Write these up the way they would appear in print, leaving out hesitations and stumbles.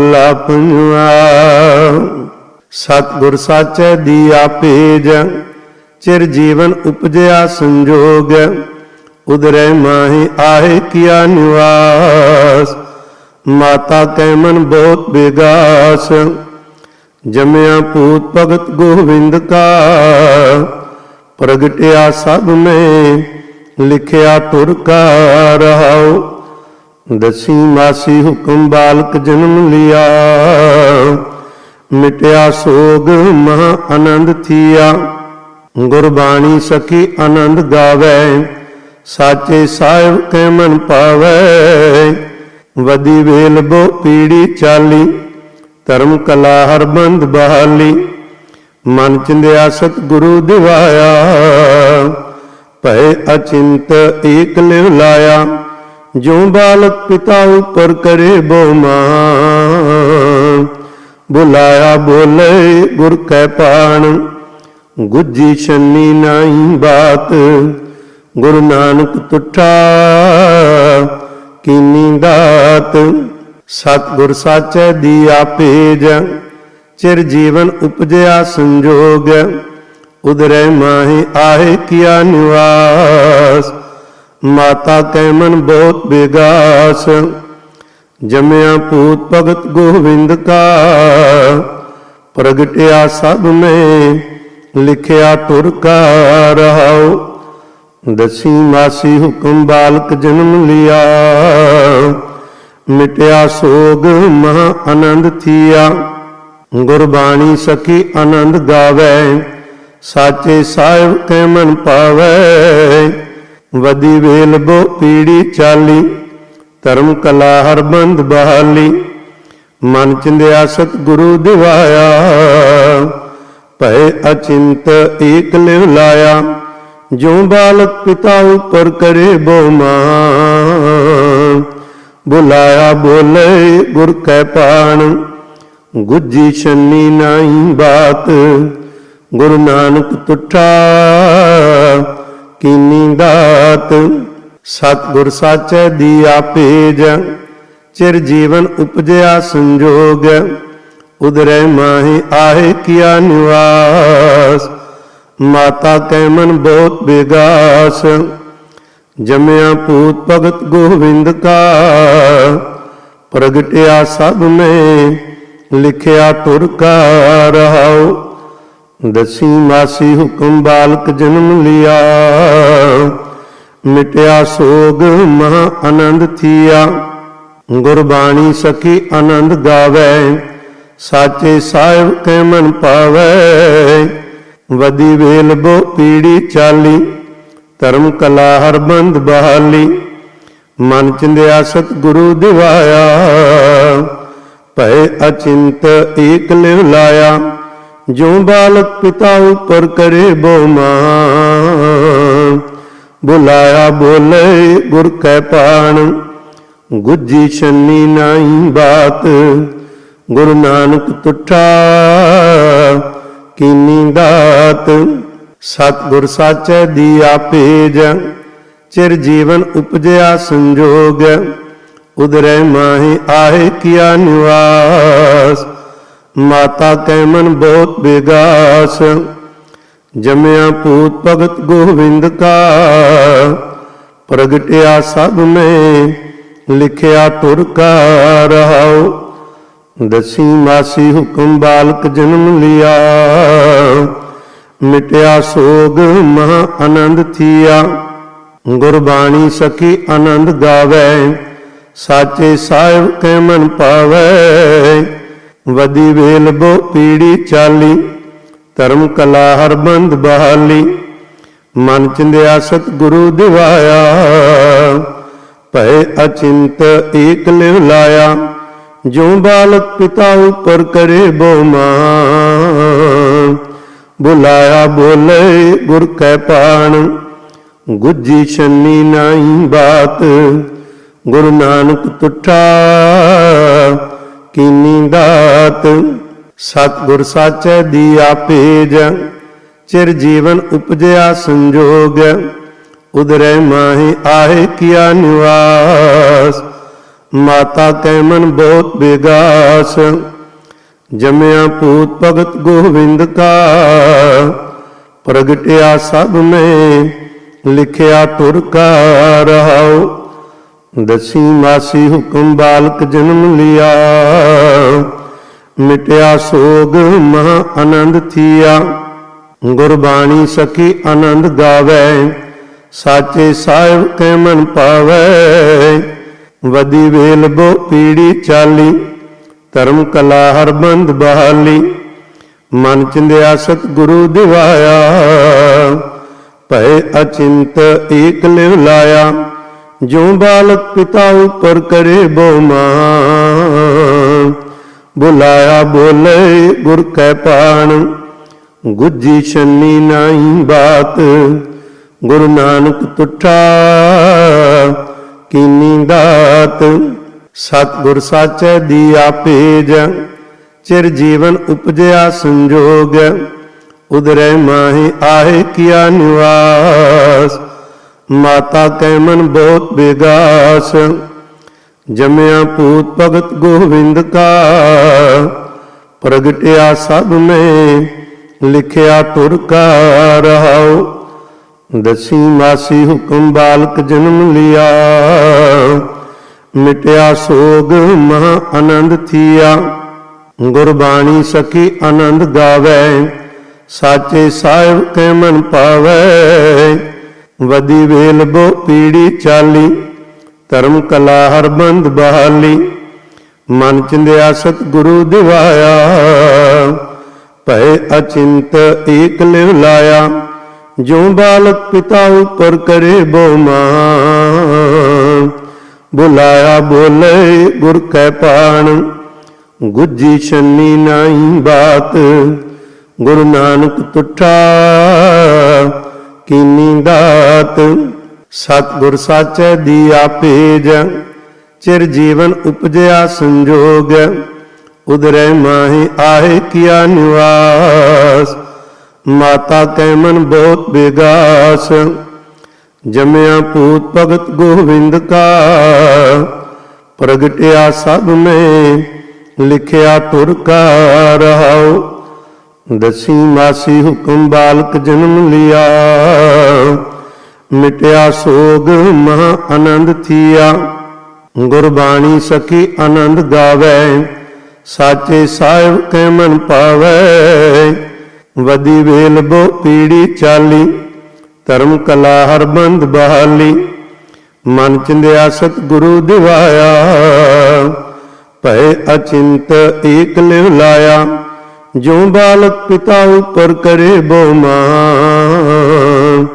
महला पंजवा। सतगुर साचे दिया पेज, चिर जीवन उपजया संजोग। उदरे माही आहे किया निवास, माता कै मन बहुत बेगास। जमया पूत भगत गोविंद का, प्रगटिया सब में लिखिया तुर का रहाओ। दसी मासी हुक्म बालक जन्म लिया, मिटया सोग महा आनंद थिया। गुरबाणी सखी आनंद गावे, साचे साहिब कै मन पावे। वदी वेल बो पीड़ी चाली, धर्म कला हर बंद बहाली। मन चिंध्या सतगुरु दिवाया, भय अचिंत एक लिव लाया। जो बालक पिता ऊपर करे बहुमान, बुलाया बोले गुर कै पाण। गुज्जी छन्नी नाई बात, गुरु नानक तुठा कीनी दात। सतगुर साचे दिया पेज, चिर जीवन उपजया संजोग। उदरे माही आहे किया निवास, माता कै मन बहुत बेगास। जमया पूत भगत गोविंद का, प्रगटिया सब में लिखिया तुर का रहाओ। दसी मासी हुक्म बालक जन्म लिया, मिटया सोग महा आनंद थिया। गुरबाणी सखी आनंद गावे, साचे साहिब कै मन पावे। वदी वेल बो पीड़ी चाली, धर्म कला हर बंद बहाली। मन चिंध्या सतगुरु दिवाया, भय अचिंत एक लिव लाया। जो बालक पिता ऊपर करे बहुमान, बुलाया बोले गुर कै पाण। गुज्जी छन्नी नाई बात, गुरु नानक तुठा कीनी दात। सतगुर साचे दिया पेज, चिर जीवन उपजया संजोग। उदरे माही आहे किया निवास, माता कै मन बहुत बेगास। जमया पूत भगत गोविंद का, प्रगटिया सब में लिखिया तुर का रहाओ। दसी मासी हुक्म बालक जन्म लिया, मिटया सोग महा आनंद थिया। गुरबाणी सखी आनंद गावे, साचे साहिब कै मन पावे। वदी वेल बो पीड़ी चाली, धर्म कला हर बंद बहाली। मन चिंध्या सतगुरु दिवाया, भय अचिंत एक लिव लाया। जो बालक पिता ऊपर करे बहुमान, बुलाया बोले गुर कै पाण। गुज्जी छन्नी नाई बात, गुरु नानक तुठा कीनी दात। सतगुर साचे दिया पेज, चिर जीवन उपजया संजोग। उदरे माही आहे किया निवास, माता कै मन बहुत बेगास। जमया पूत भगत गोविंद का, प्रगटिया सब में लिखिया तुर का रहाओ। दसी मासी हुक्म बालक जन्म लिया, मिटया सोग महा आनंद थिया। गुरबाणी सखी आनंद गावे, साचे साहिब कै मन पावे। वदी वेल बो पीड़ी चाली, धर्म कला हर बंद बहाली। मन चिंध्या सतगुरु दिवाया, भय अचिंत एक लिव लाया। जो बालक पिता ऊपर करे बहुमान, बुलाया बोले गुर कै पाण। गुज्जी छन्नी नाई बात, गुरु नानक तुठा कीनी दात। सतगुर साचे दिया पेज, चिर जीवन उपजया संजोग। उदरे माही आहे किया निवास, माता कै मन बहुत बेगास, जमया पूत भगत गोविंद का, प्रगटिया सब में लिखिया तुर का रहाओ। दसी मासी हुक्म बालक जन्म लिया, मिटया सोग महा आनंद थिया। गुरबाणी सखी आनंद गावै, साचे साहिब कै मन पावै। वदी वेल बो पीड़ी चाली, धर्म कला हर बंद बहाली। मन चिंध्या सतगुरु दिवाया, भय अचिंत एक लिव लाया। जो बालक पिता ऊपर करे बो मान, बुलाया बोले गुर कै पाण। गुज्जी छन्नी नाई बात, गुरु नानक तुठा कीनी दात। सतगुर साचे दिया पेज, चिर जीवन उपजया संजोग। उदरै माहे आहे किया निवास, माता कै मन बहुत बेगास। जमया पूत भगत गोविंद का, प्रगटिया सब में लिखिया तुर का रहाओ। दसी मासी हुक्म बालक जन्म लिया, मिटया सोग महा आनंद थिया। गुरबाणी सखी आनंद गावै, साचे साहिब कै मन पावै। वदी वेल बो पीड़ी चाली, धर्म कला हर बंद बहाली। मन चिंध्या सतगुरु दिवाया, भय अचिंत एक लिव लाया। जो बालक पिता ऊपर करे बो मान, बुलाया बोले गुर कै पाण। गुज्जी छन्नी नाई बात, गुरु नानक तुठा कीनी दात। सतगुर साचे दिया पेज, चिर जीवन उपजया संजोग। उदरै माहे आहे किया निवास, माता कै मन बहुत बेगास। जमया पूत भगत गोविंद का, प्रगटिया सब में लिखिया तुर का रहाओ। दसी मासी हुक्म बालक जन्म लिया, मिटया सोग महा आनंद थिया। गुरबाणी सखी आनंद गावै, साचे साहिब कै मन पावै। वदी वेल बो पीड़ी चाली, धर्म कला हर बंद बहाली। मन चिंध्या सतगुरु दिवाया, भय अचिंत एक लिव लाया। जो बालक पिता ऊपर करे बो मान,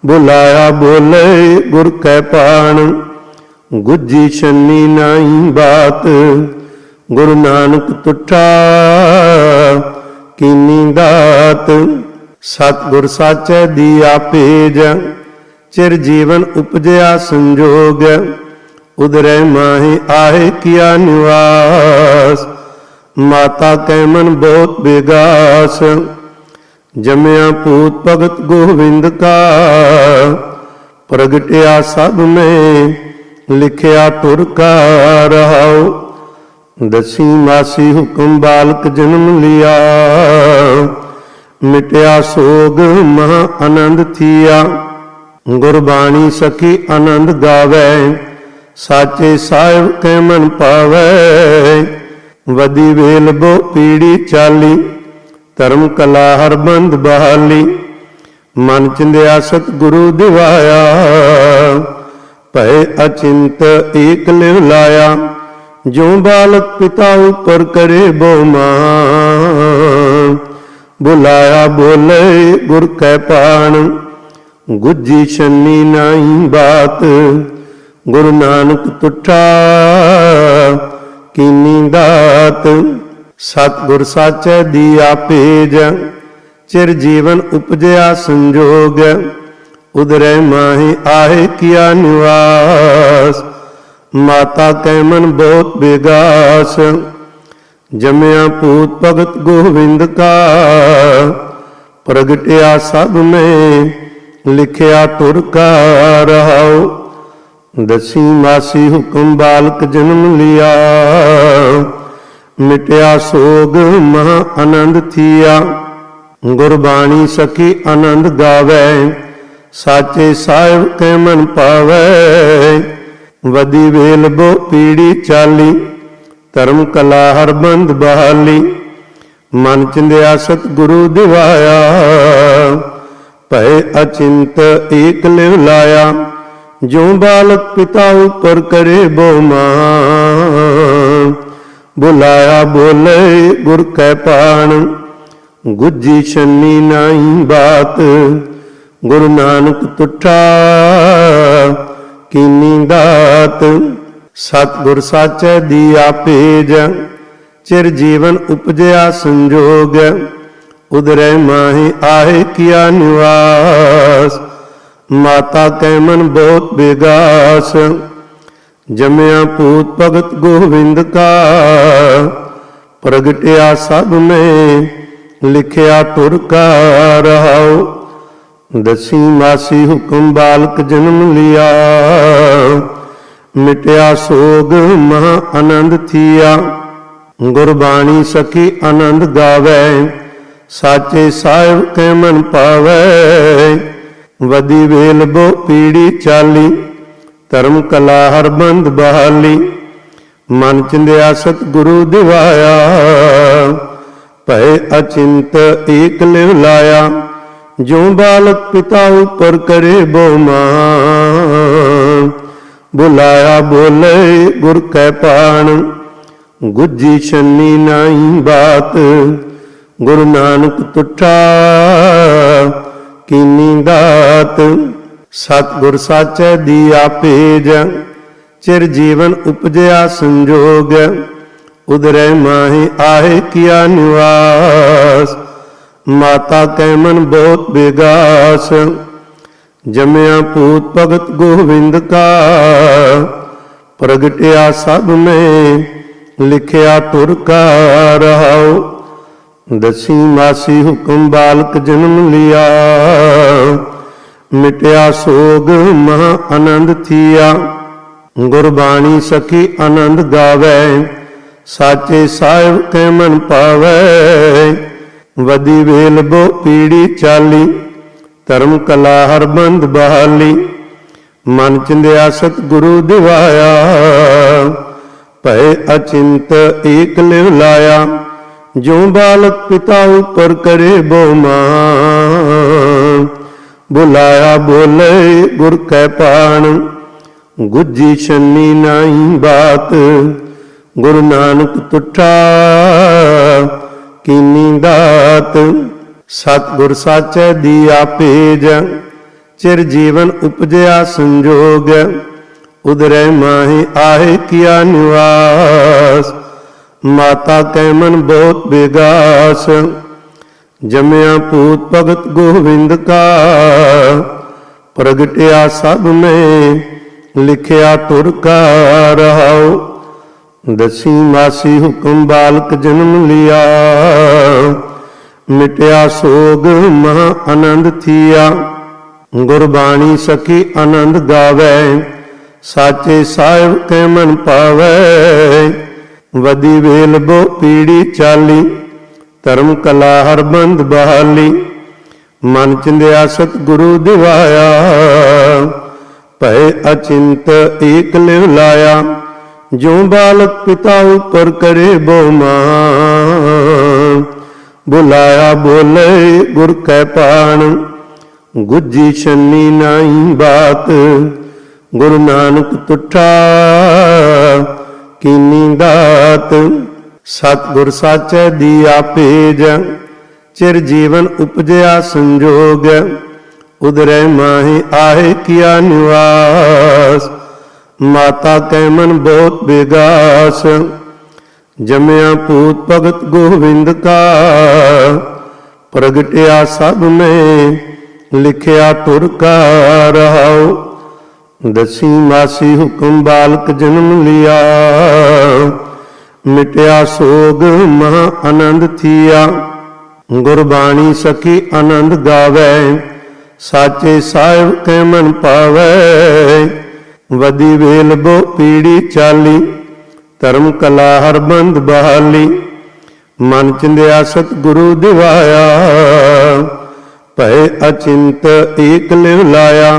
बुलाया बोले गुर कै पाण। गुज्जी छन्नी नाई बात, गुरु नानक तुठा कीनी दात। सतगुर साचे दिया पेज, चिर जीवन उपजया संजोग। उदरै माहे आहे किया निवास, माता कै मन बहुत बेगास। जमया पूत भगत गोविंद का, प्रगटिया सब में लिखिया तुर का रहाओ। दसी मासी हुक्म बालक जन्म लिया, मिटया सोग महा आनंद थिया। गुरबाणी सखी आनंद गावै, साचे साहिब कै मन पावै। वदी वेल बो पीड़ी चाली, धर्म कला हर बंद बहाली। मन चिंध्या सतगुरु दिवाया, भय अचिंत एक लिव लाया। जो बालक पिता ऊपर करे बो मान, बुलाया बोले गुर कै पाण। गुज्जी छन्नी नाई बात, गुरु नानक तुठा कीनी दात। सतगुर साचे दिया पेज, चिर जीवन उपजया संजोग। उदरै माहे आहे किया निवास, माता कै मन बहुत बेगास। जमया पूत भगत गोविंद का, प्रगटिया सब में लिखिया तुर का रहाओ। दसी मासी हुक्म बालक जन्म लिया, मिटया सोग महा आनंद थिया। गुरबाणी सखी आनंद गावै, साचे साहिब कै मन पावै। वदी वेल बो पीड़ी चाली, धर्म कला हर बंद बहाली। मन चिंध्या सतगुरु दिवाया, भय अचिंत एक लिव लाया। जो बालक पिता ऊपर करे बो मान, बुलाया बोले गुर कै पाण। गुज्जी छन्नी नाई बात, गुरु नानक तुठा कीनी दात। सतगुर साचे दिया पेज, चिर जीवन उपजया संजोग। उदरे माहे आहे किया निवास, माता कै मन बहुत बेगास। जमया पूत भगत गोविंद का, प्रगटिया सब में लिखिया तुर का रहाओ। दसी मासी हुक्म बालक जन्म लिया, मिटया सोग महा आनंद थिया। गुरबाणी सखी आनंद गावै, साचे साहिब कै मन पावै। वदी वेल बो पीड़ी चाली, धर्म कला हर बंद बहाली। मन चिंध्या सतगुरु दिवाया, भय अचिंत एक लिव लाया। जो बालक पिता ऊपर करे बो मान, बुलाया बोले गुर कै पाण। गुज्जी छन्नी नाई बात, गुरु नानक तुठा कीनी दात। सतगुर साचे दिया पेज, चिर जीवन उपजया संजोग। उदरे माहे आहे किया निवास, माता कै मन बहुत बेगास। जमया पूत भगत गोविंद का, प्रगटिया सब में लिखिया तुर का रहाओ। दसी मासी हुक्म बालक जन्म लिया, मिटया सोग महा आनंद थिया। गुरबाणी सखी आनंद गावै, साचे साहिब कै मन पावै। वदी वेल बो पीड़ी चाली, धर्म कला हर बंद बहाली। मन चिंध्या सतगुरु दिवाया, भय अचिंत एक लिव लाया। जो बालक पिता ऊपर करे बो मान, बुलाया बोले गुर कै पाण। गुज्जी छन्नी नाई बात, गुरु नानक तुठा कीनी दात। सतगुर साचे दिया पेज, चिर जीवन उपजया संजोग। उदरे माहे आहे किया निवास, माता कै मन बहुत बेगास। जमया पूत भगत गोविंद का, प्रगटिया सब में लिखिया तुर का रहाओ। दसी मासी हुक्म बालक जन्म लिया, मिटया सोग महा आनंद थिया। गुरबाणी सखी आनंद गावै, साचे साहिब कै मन पावै। वदी वेल बो पीड़ी चाली, धर्म कला हर बंद बहाली। मन चिंध्या सतगुरु दिवाया, भय अचिंत एक लिव लाया। जो बालक पिता ऊपर करे बो मान, बुलाया बोले गुर कै पाण। गुज्जी छन्नी नाई बात, गुरु नानक तुठा कीनी दात। सतगुर साचे दिया पेज, चिर जीवन उपजया संजोग। उदरे माहे आहे किया निवास, माता कै मन बहुत बेगास। जमया पूत भगत गोविंद का, प्रगटिया सब में लिखिया तुर का रहाओ। दसी मासी हुक्म बालक जन्म लिया, मिटया सोग महा आनंद थिया। गुरबाणी सखी आनंद गावै, साचे साहिब कै मन पावै। वदी वेल बो पीड़ी चाली, धर्म कला हर बंद बहाली। मन चिंध्या सतगुरु दिवाया, भय अचिंत एक लिव लाया।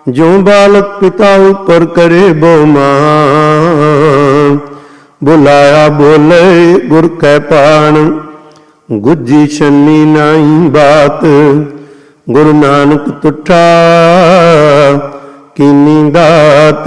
जो बालक पिता ऊपर करे बो मान, बुलाया बोले गुर कै पाण। गुज्जी छन्नी नाई बात, गुरु नानक तुठा कीनी दात।